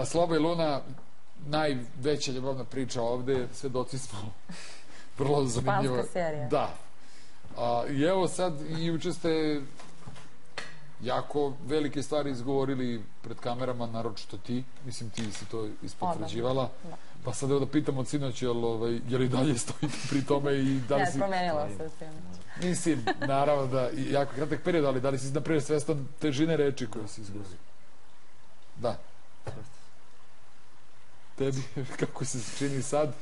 Sloba i Luna, najveća ljubavna priča ovde, svedoci smo, vrlo zanimljivo. Španska serija. Da. I evo sad, i juče ste jako velike stvari izgovorili pred kamerama, naročito ti. Mislim, ti si to ispotvrđivala. Pa sad evo da pitam od sinoć, je li dalje stojite pri tome i da li si... Ne, promenila se sinoć. Mislim, naravno da, jako kratak period, ali da li si, naprijed, svestan težine reči koje si izgovorio? Da. Tebi, kako se čini sad?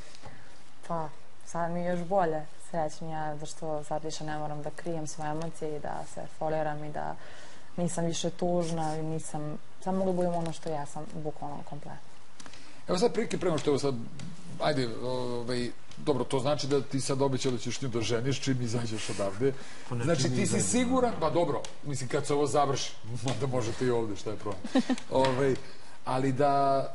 Pa, sad mi je još bolje, srećnija, zašto sad više ne moram da krijem svoje emocije i da se foliram i da nisam više tužna i nisam, samo da budem ono što ja sam, bukvalno kompletno. Evo sad prilike prema što evo sad, ajde, dobro, to znači da ti sad obećao da ćeš nju da ženiš čim izađeš odavde. Znači ti si siguran, pa dobro, mislim kad se ovo završi, da možete i ovde, šta je problem. Ali da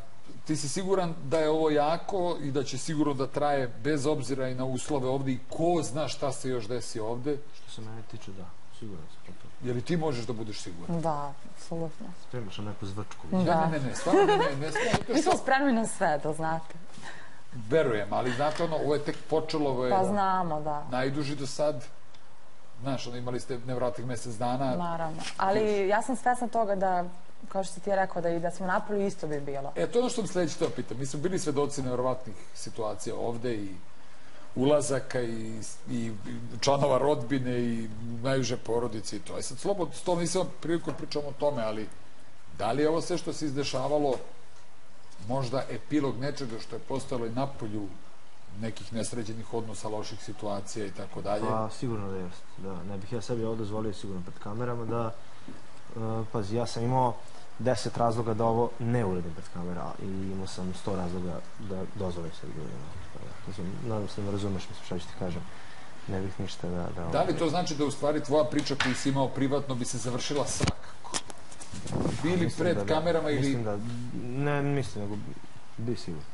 ti si siguran da je ovo jako i da će sigurno da traje bez obzira i na uslove ovde i ko zna šta se još desi ovde. Što se mene tiče, da, siguran sam po to. Je li ti možeš da budeš siguran? Da, apsolutno. Spremaš na neku zvrčku. Ne, stvarno ne. Mi smo spremni na sve, da znate. Verujem, ali znate ono, ovo je tek počelo, ovo je... Pa znamo, da. Najduži do sad. Znaš, imali ste nevratnih mesec dana. Naravno, ali ja sam svesna toga da, kao što si ti rekao, da i da smo napolju isto bi bilo. To je ono što mi sledeće teo pitam. Mi smo bili svedoci nevratnih situacija ovde i ulazaka i članova rodbine i najuže porodice i to. I sad slobodno, stolno nisam priliku pričamo o tome, ali da li je ovo sve što se izdešavalo možda epilog nečega što je postojalo i napolju nekih nesređenih odnosa, loših situacija i tako dalje? Pa, sigurno da jest. Da, ne bih ja sebi ovo dozvolio sigurno pred kamerama da, pazi, ja sam imao 10 razloga da ovo ne uradim pred kamera i imao sam 100 razloga da dozvolim sebi da uradim. Nadam se da me razumeš, mislim šta ću ti kažem. Ne bih ništa da... Da li to znači da u stvari tvoja priča koju si imao privatno bi se završila svakako? Bili pred kamerama ili... Mislim da... Ne mislim, nego bi sigurno.